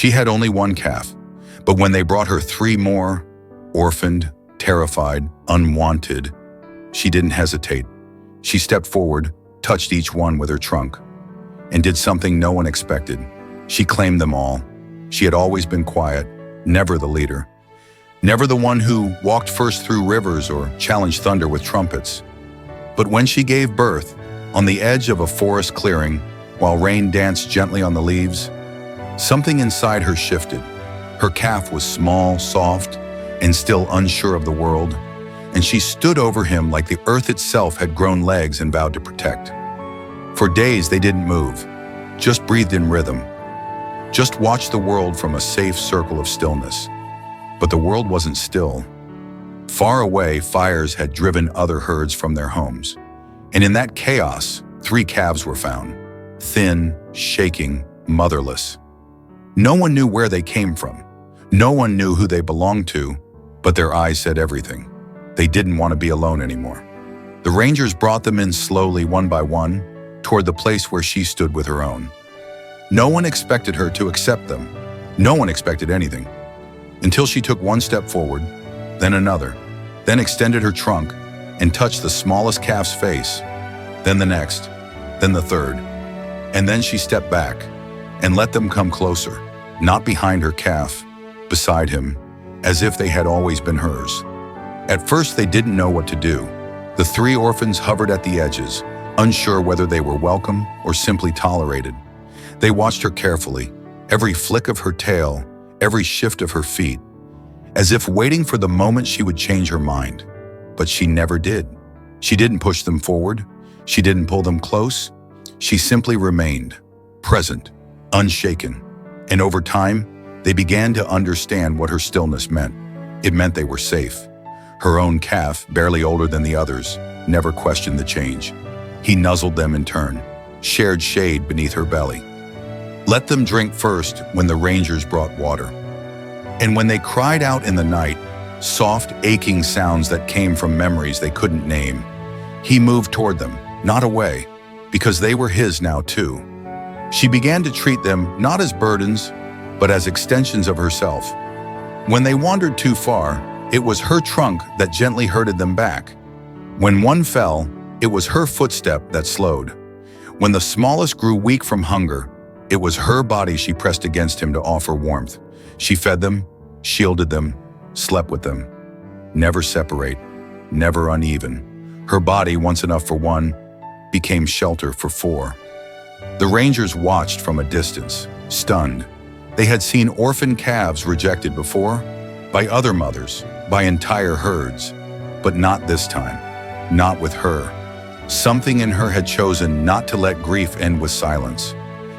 She had only one calf, but when they brought her 3 more, orphaned, terrified, unwanted, she didn't hesitate. She stepped forward, touched each one with her trunk, and did something no one expected. She claimed them all. She had always been quiet, never the leader. Never the one who walked first through rivers or challenged thunder with trumpets. But when she gave birth, on the edge of a forest clearing, while rain danced gently on the leaves, something inside her shifted. Her calf was small, soft, and still unsure of the world, and she stood over him like the earth itself had grown legs and vowed to protect. For days they didn't move, just breathed in rhythm, just watched the world from a safe circle of stillness. But the world wasn't still. Far away, fires had driven other herds from their homes, and in that chaos, 3 calves were found, thin, shaking, motherless. No one knew where they came from. No one knew who they belonged to, but their eyes said everything. They didn't want to be alone anymore. The rangers brought them in slowly, one by one, toward the place where she stood with her own. No one expected her to accept them. No one expected anything. Until she took one step forward, then another, then extended her trunk and touched the smallest calf's face, then the next, then the third. And then she stepped back and let them come closer, not behind her calf, beside him, as if they had always been hers. At first, they didn't know what to do. The 3 orphans hovered at the edges, unsure whether they were welcome or simply tolerated. They watched her carefully, every flick of her tail, every shift of her feet, as if waiting for the moment she would change her mind. But she never did. She didn't push them forward. She didn't pull them close. She simply remained, present, unshaken. And over time, they began to understand what her stillness meant. It meant they were safe. Her own calf, barely older than the others, never questioned the change. He nuzzled them in turn, shared shade beneath her belly. Let them drink first when the rangers brought water. And when they cried out in the night, soft, aching sounds that came from memories they couldn't name, he moved toward them, not away, because they were his now too. She began to treat them not as burdens, but as extensions of herself. When they wandered too far, it was her trunk that gently herded them back. When one fell, it was her footstep that slowed. When the smallest grew weak from hunger, it was her body she pressed against him to offer warmth. She fed them, shielded them, slept with them. Never separate, never uneven. Her body, once enough for one, became shelter for 4. The rangers watched from a distance, stunned. They had seen orphan calves rejected before, by other mothers, by entire herds, but not this time, not with her. Something in her had chosen not to let grief end with silence.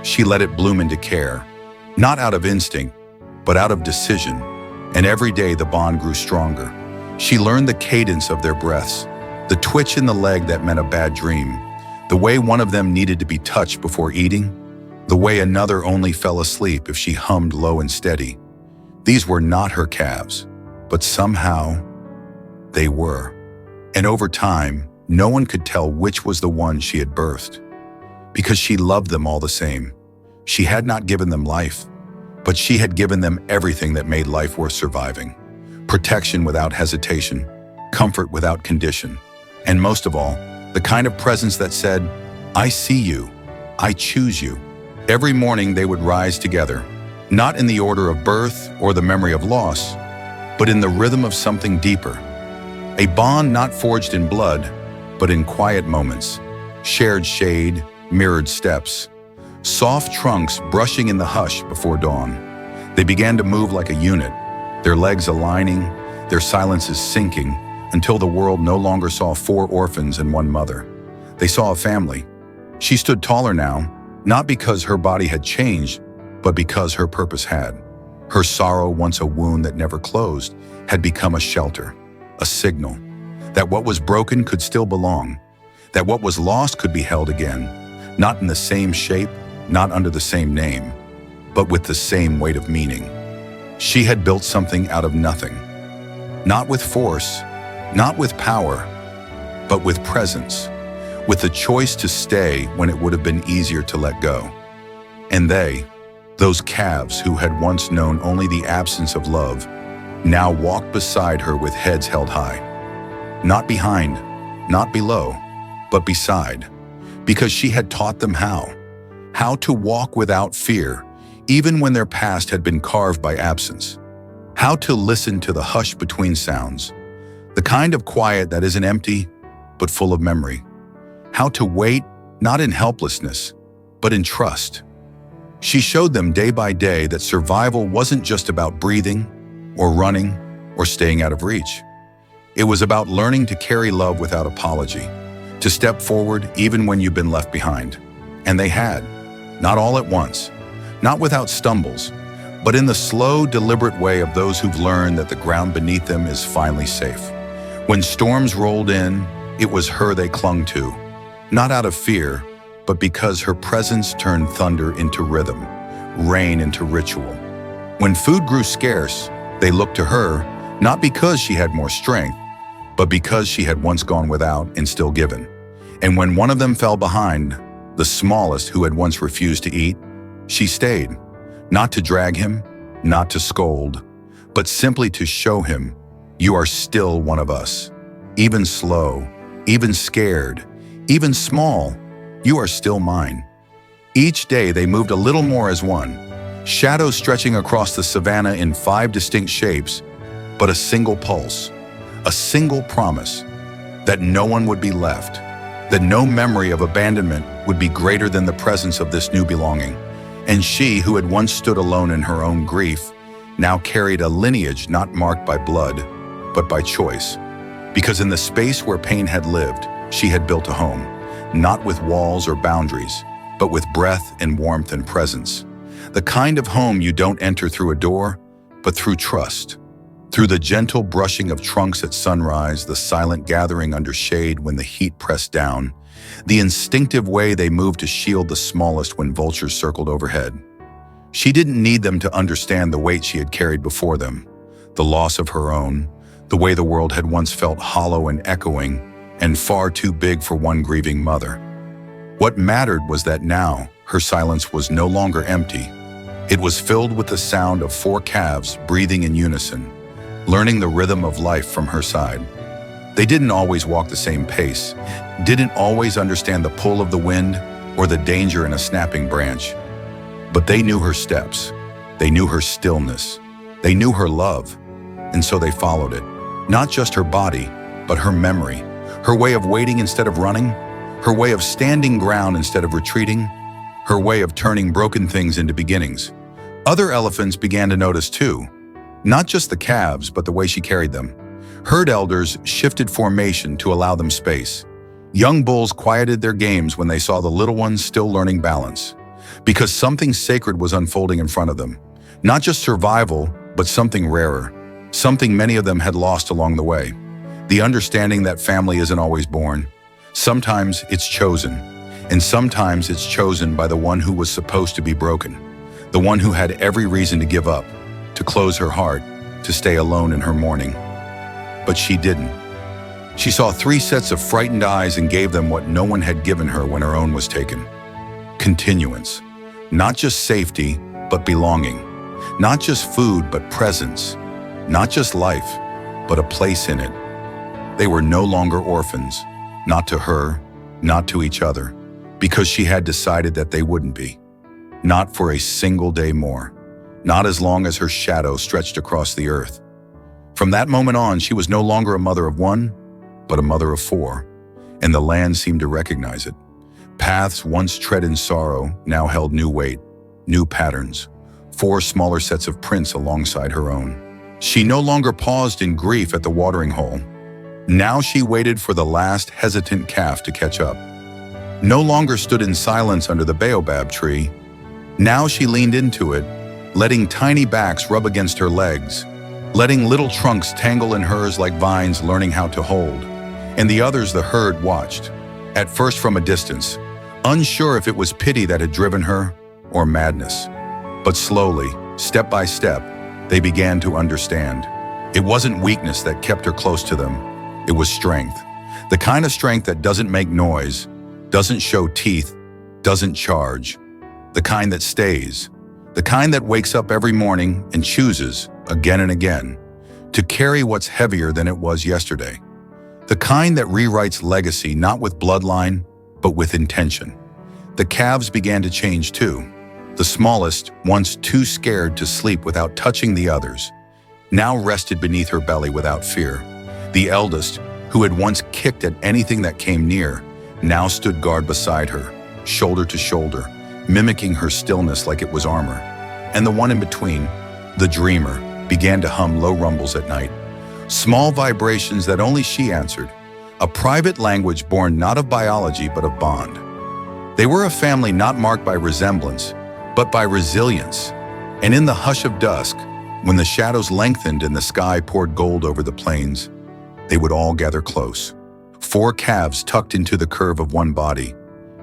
She let it bloom into care, not out of instinct, but out of decision. And every day the bond grew stronger. She learned the cadence of their breaths, the twitch in the leg that meant a bad dream, the way one of them needed to be touched before eating, the way another only fell asleep if she hummed low and steady. These were not her calves, but somehow they were. And over time, no one could tell which was the one she had birthed, because she loved them all the same. She had not given them life, but she had given them everything that made life worth surviving. Protection without hesitation, comfort without condition, and most of all, the kind of presence that said, "I see you, I choose you." Every morning they would rise together, not in the order of birth or the memory of loss, but in the rhythm of something deeper. A bond not forged in blood, but in quiet moments, shared shade, mirrored steps, soft trunks brushing in the hush before dawn. They began to move like a unit, their legs aligning, their silences sinking, until the world no longer saw 4 orphans and 1 mother. They saw a family. She stood taller now, not because her body had changed, but because her purpose had. Her sorrow, once a wound that never closed, had become a shelter, a signal that what was broken could still belong, that what was lost could be held again, not in the same shape, not under the same name, but with the same weight of meaning. She had built something out of nothing, not with force, not with power, but with presence, with the choice to stay when it would have been easier to let go. And they, Those calves who had once known only the absence of love now walked beside her with heads held high. Not behind, not below, but beside, because she had taught them how to walk without fear, even when their past had been carved by absence, how to listen to the hush between sounds, the kind of quiet that isn't empty, but full of memory, how to wait, not in helplessness, but in trust. She showed them day by day that survival wasn't just about breathing, or running, or staying out of reach. It was about learning to carry love without apology, to step forward even when you've been left behind. And they had, not all at once, not without stumbles, but in the slow, deliberate way of those who've learned that the ground beneath them is finally safe. When storms rolled in, it was her they clung to, not out of fear, but because her presence turned thunder into rhythm, rain into ritual. When food grew scarce, they looked to her, not because she had more strength, but because she had once gone without and still given. And when one of them fell behind, the smallest who had once refused to eat, she stayed, not to drag him, not to scold, but simply to show him, you are still one of us. Even slow, even scared, even small, you are still mine. Each day they moved a little more as one, shadows stretching across the savannah in 5 distinct shapes, but a single pulse, a single promise that no one would be left, that no memory of abandonment would be greater than the presence of this new belonging. And she, who had once stood alone in her own grief, now carried a lineage not marked by blood, but by choice. Because in the space where pain had lived, she had built a home, not with walls or boundaries, but with breath and warmth and presence. The kind of home you don't enter through a door, but through trust. Through the gentle brushing of trunks at sunrise, the silent gathering under shade when the heat pressed down, the instinctive way they moved to shield the smallest when vultures circled overhead. She didn't need them to understand the weight she had carried before them, the loss of her own, the way the world had once felt hollow and echoing, and far too big for one grieving mother. What mattered was that now, her silence was no longer empty. It was filled with the sound of 4 calves breathing in unison, learning the rhythm of life from her side. They didn't always walk the same pace, didn't always understand the pull of the wind or the danger in a snapping branch. But they knew her steps, they knew her stillness, they knew her love, and so they followed it. Not just her body, but her memory, her way of waiting instead of running, her way of standing ground instead of retreating, her way of turning broken things into beginnings. Other elephants began to notice too, not just the calves, but the way she carried them. Herd elders shifted formation to allow them space. Young bulls quieted their games when they saw the little ones still learning balance, because something sacred was unfolding in front of them. Not just survival, but something rarer, something many of them had lost along the way. The understanding that family isn't always born. Sometimes it's chosen, and sometimes it's chosen by the one who was supposed to be broken, the one who had every reason to give up, to close her heart, to stay alone in her mourning. But she didn't. She saw 3 sets of frightened eyes and gave them what no one had given her when her own was taken. Continuance. Not just safety, but belonging. Not just food, but presence. Not just life, but a place in it. They were no longer orphans, not to her, not to each other, because she had decided that they wouldn't be. Not for a single day more. Not as long as her shadow stretched across the earth. From that moment on, she was no longer a mother of 1, but a mother of 4, and the land seemed to recognize it. Paths once tread in sorrow now held new weight, new patterns, 4 smaller sets of prints alongside her own. She no longer paused in grief at the watering hole. Now she waited for the last hesitant calf to catch up. No longer stood in silence under the baobab tree. Now she leaned into it, letting tiny backs rub against her legs, letting little trunks tangle in hers like vines learning how to hold. And the others the herd watched, at first from a distance, unsure if it was pity that had driven her or madness. But slowly, step by step, they began to understand. It wasn't weakness that kept her close to them. It was strength. The kind of strength that doesn't make noise, doesn't show teeth, doesn't charge. The kind that stays. The kind that wakes up every morning and chooses, again and again, to carry what's heavier than it was yesterday. The kind that rewrites legacy not with bloodline, but with intention. The calves began to change too. The smallest, once too scared to sleep without touching the others, now rested beneath her belly without fear. The eldest, who had once kicked at anything that came near, now stood guard beside her, shoulder to shoulder, mimicking her stillness like it was armor. And the one in between, the dreamer, began to hum low rumbles at night, small vibrations that only she answered, a private language born not of biology but of bond. They were a family not marked by resemblance, but by resilience. And in the hush of dusk, when the shadows lengthened and the sky poured gold over the plains, they would all gather close, 4 calves tucked into the curve of one body.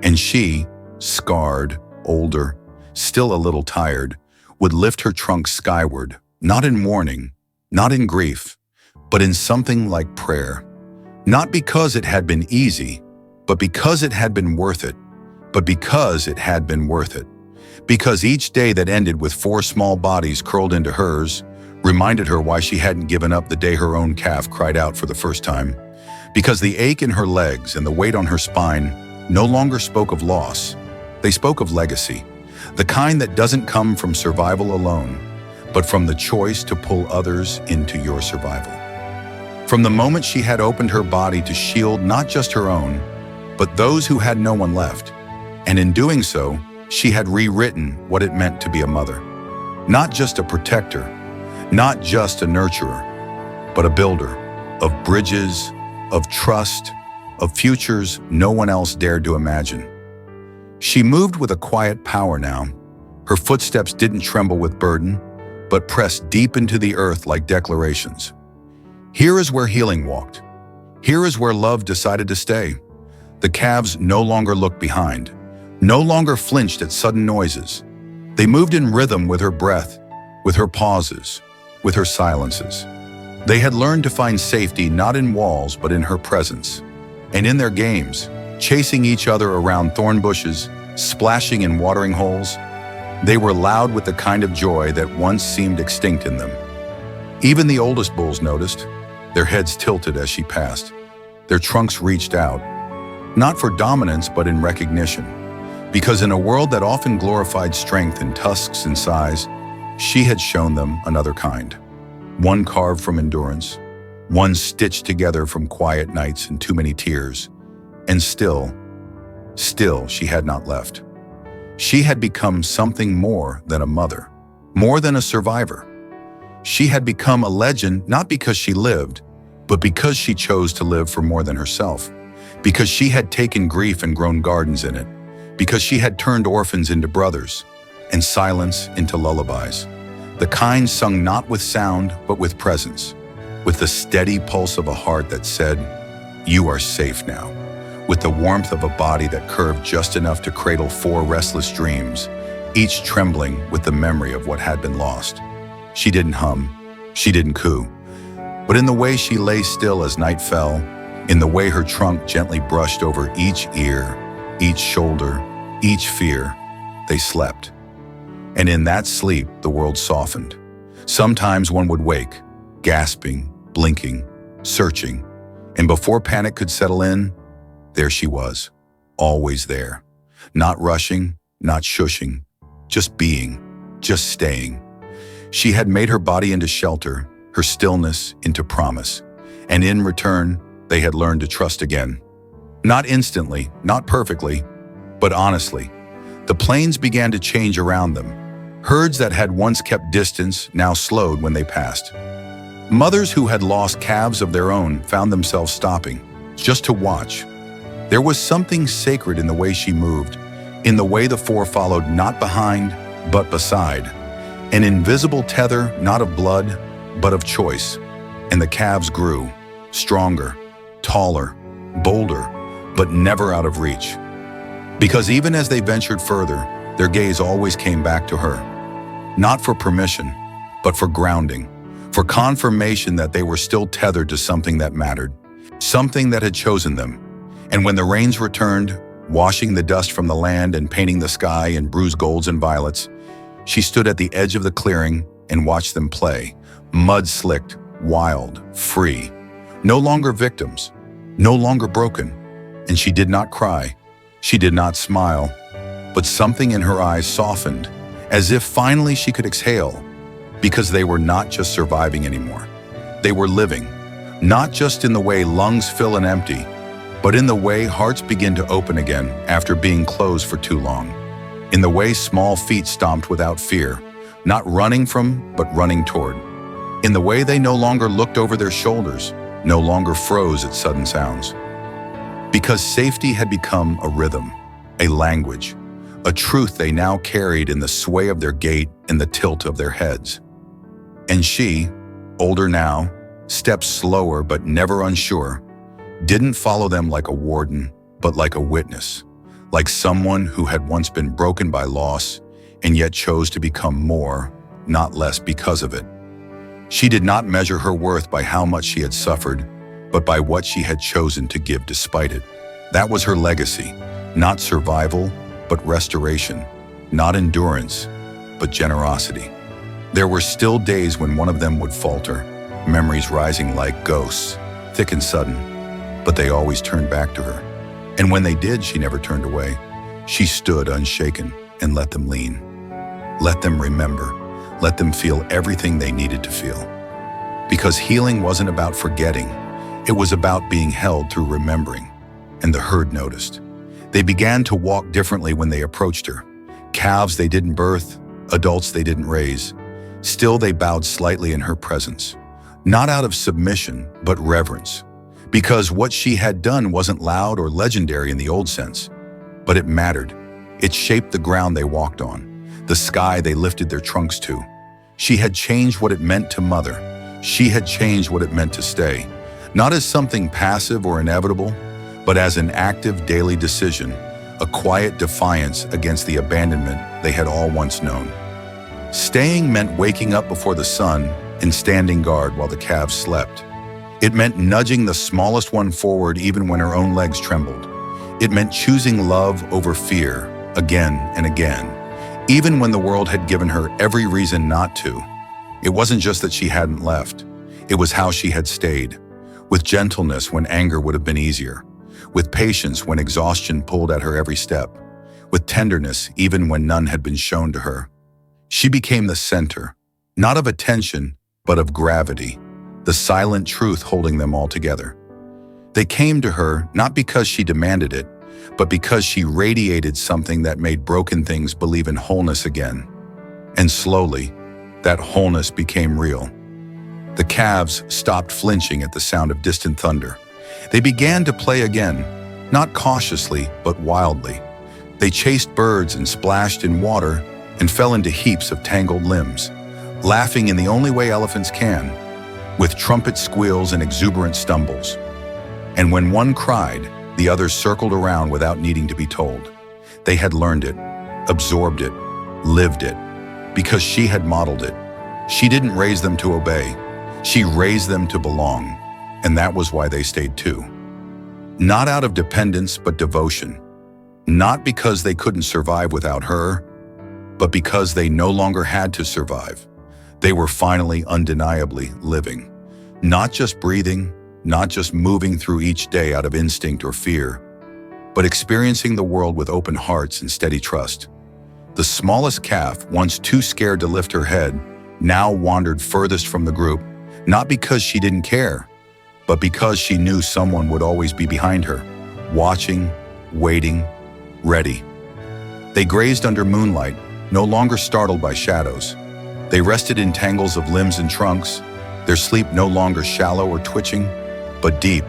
And she, scarred, older, still a little tired, would lift her trunk skyward, not in warning, not in grief, but in something like prayer. Not because it had been easy, but because it had been worth it. Because each day that ended with 4 small bodies curled into hers reminded her why she hadn't given up the day her own calf cried out for the first time. Because the ache in her legs and the weight on her spine no longer spoke of loss. They spoke of legacy, the kind that doesn't come from survival alone, but from the choice to pull others into your survival. From the moment she had opened her body to shield not just her own, but those who had no one left. And in doing so, she had rewritten what it meant to be a mother. Not just a protector, not just a nurturer, but a builder of bridges, of trust, of futures no one else dared to imagine. She moved with a quiet power now. Her footsteps didn't tremble with burden, but pressed deep into the earth like declarations. Here is where healing walked. Here is where love decided to stay. The calves no longer looked behind, no longer flinched at sudden noises. They moved in rhythm with her breath, with her pauses, with her silences. They had learned to find safety not in walls but in her presence. And in their games, chasing each other around thorn bushes, splashing in watering holes, they were loud with the kind of joy that once seemed extinct in them. Even the oldest bulls noticed, their heads tilted as she passed. Their trunks reached out, not for dominance but in recognition. Because in a world that often glorified strength in tusks and size, she had shown them another kind. One carved from endurance, one stitched together from quiet nights and too many tears. And still she had not left. She had become something more than a mother, more than a survivor. She had become a legend not because she lived, but because she chose to live for more than herself. Because she had taken grief and grown gardens in it. Because she had turned orphans into brothers and silence into lullabies. The kind sung not with sound, but with presence. With the steady pulse of a heart that said, "You are safe now." With the warmth of a body that curved just enough to cradle 4 restless dreams, each trembling with the memory of what had been lost. She didn't hum, she didn't coo, but in the way she lay still as night fell, in the way her trunk gently brushed over each ear, each shoulder, each fear, they slept. And in that sleep, the world softened. Sometimes one would wake, gasping, blinking, searching, and before panic could settle in, there she was, always there. Not rushing, not shushing, just being, just staying. She had made her body into shelter, her stillness into promise, and in return, they had learned to trust again. Not instantly, not perfectly, but honestly. The plains began to change around them. Herds that had once kept distance now slowed when they passed. Mothers who had lost calves of their own found themselves stopping, just to watch. There was something sacred in the way she moved, in the way the 4 followed not behind, but beside. An invisible tether not of blood, but of choice. And the calves grew, stronger, taller, bolder, but never out of reach. Because even as they ventured further, their gaze always came back to her. Not for permission, but for grounding, for confirmation that they were still tethered to something that mattered, something that had chosen them. And when the rains returned, washing the dust from the land and painting the sky in bruised golds and violets, She stood at the edge of the clearing and watched them play, mud-slicked, wild, free. No longer victims, no longer broken. And she did not cry. She did not smile. But something in her eyes softened, as if finally she could exhale, because they were not just surviving anymore. They were living, not just in the way lungs fill and empty, but in the way hearts begin to open again after being closed for too long. In the way small feet stomped without fear, not running from, but running toward. In the way they no longer looked over their shoulders, no longer froze at sudden sounds. Because safety had become a rhythm, a language, a truth they now carried in the sway of their gait and the tilt of their heads. And she, older now, stepped slower but never unsure, didn't follow them like a warden, but like a witness, like someone who had once been broken by loss and yet chose to become more, not less because of it. She did not measure her worth by how much she had suffered, but by what she had chosen to give despite it. That was her legacy, not survival, but restoration, not endurance, but generosity. There were still days when one of them would falter, memories rising like ghosts, thick and sudden, but they always turned back to her. And when they did, she never turned away. She stood unshaken and let them lean. Let them remember. Let them feel everything they needed to feel. Because healing wasn't about forgetting. It was about being held through remembering. And the herd noticed. They began to walk differently when they approached her. Calves they didn't birth, adults they didn't raise. Still they bowed slightly in her presence. Not out of submission, but reverence. Because what she had done wasn't loud or legendary in the old sense, but it mattered. It shaped the ground they walked on, the sky they lifted their trunks to. She had changed what it meant to mother. She had changed what it meant to stay, not as something passive or inevitable, but as an active daily decision, a quiet defiance against the abandonment they had all once known. Staying meant waking up before the sun and standing guard while the calves slept. It meant nudging the smallest one forward even when her own legs trembled. It meant choosing love over fear again and again, even when the world had given her every reason not to. It wasn't just that she hadn't left. It was how she had stayed, with gentleness when anger would have been easier, with patience when exhaustion pulled at her every step, with tenderness even when none had been shown to her. She became the center, not of attention, but of gravity, the silent truth holding them all together. They came to her not because she demanded it, but because she radiated something that made broken things believe in wholeness again. And slowly, that wholeness became real. The calves stopped flinching at the sound of distant thunder. They began to play again, not cautiously, but wildly. They chased birds and splashed in water and fell into heaps of tangled limbs, laughing in the only way elephants can, with trumpet squeals and exuberant stumbles. And when one cried, the others circled around without needing to be told. They had learned it, absorbed it, lived it, because she had modeled it. She didn't raise them to obey. She raised them to belong, and that was why they stayed too. Not out of dependence, but devotion. Not because they couldn't survive without her, but because they no longer had to survive. They were finally undeniably living, not just breathing, not just moving through each day out of instinct or fear, but experiencing the world with open hearts and steady trust. The smallest calf, once too scared to lift her head, now wandered furthest from the group, not because she didn't care, but because she knew someone would always be behind her, watching, waiting, ready. They grazed under moonlight, no longer startled by shadows. They rested in tangles of limbs and trunks, their sleep no longer shallow or twitching, but deep,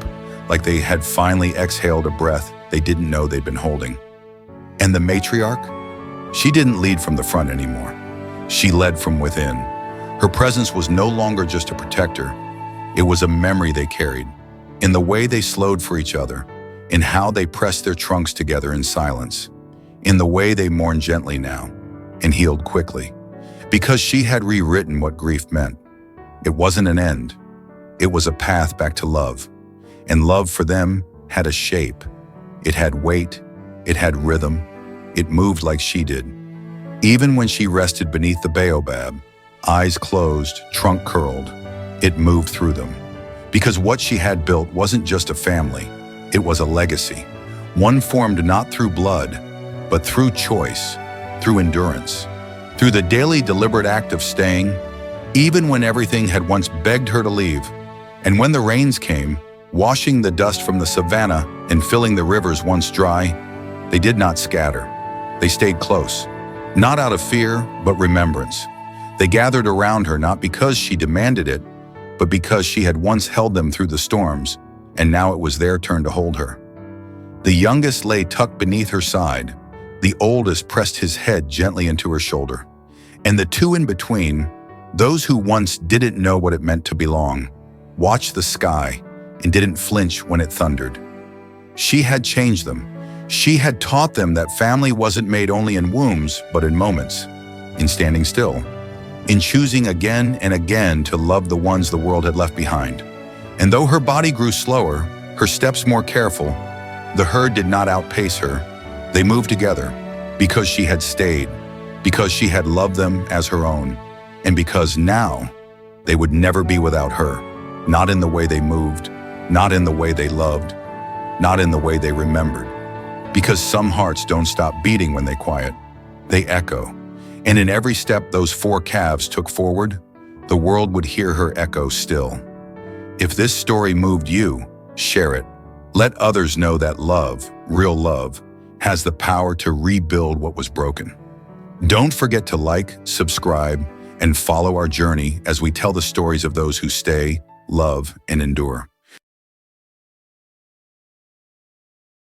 like they had finally exhaled a breath they didn't know they'd been holding. And the matriarch? She didn't lead from the front anymore. She led from within. Her presence was no longer just a protector. It was a memory they carried, in the way they slowed for each other, in how they pressed their trunks together in silence, in the way they mourned gently now and healed quickly. Because she had rewritten what grief meant. It wasn't an end. It was a path back to love. And love for them had a shape. It had weight. It had rhythm. It moved like she did. Even when she rested beneath the baobab, eyes closed, trunk curled, it moved through them. Because what she had built wasn't just a family, it was a legacy. One formed not through blood, but through choice, through endurance, through the daily deliberate act of staying, even when everything had once begged her to leave. And when the rains came, washing the dust from the savannah and filling the rivers once dry, they did not scatter. They stayed close, not out of fear, but remembrance. They gathered around her not because she demanded it, but because she had once held them through the storms, and now it was their turn to hold her. The youngest lay tucked beneath her side. The oldest pressed his head gently into her shoulder. And the two in between, those who once didn't know what it meant to belong, watched the sky and didn't flinch when it thundered. She had changed them. She had taught them that family wasn't made only in wombs, but in moments, in standing still, in choosing again and again to love the ones the world had left behind. And though her body grew slower, her steps more careful, the herd did not outpace her. They moved together because she had stayed, because she had loved them as her own, and because now they would never be without her, not in the way they moved, not in the way they loved, not in the way they remembered. Because some hearts don't stop beating when they quiet, they echo. And in every step those four calves took forward, the world would hear her echo still. If this story moved you, share it. Let others know that love, real love, has the power to rebuild what was broken. Don't forget to like, subscribe, and follow our journey as we tell the stories of those who stay, love, and endure.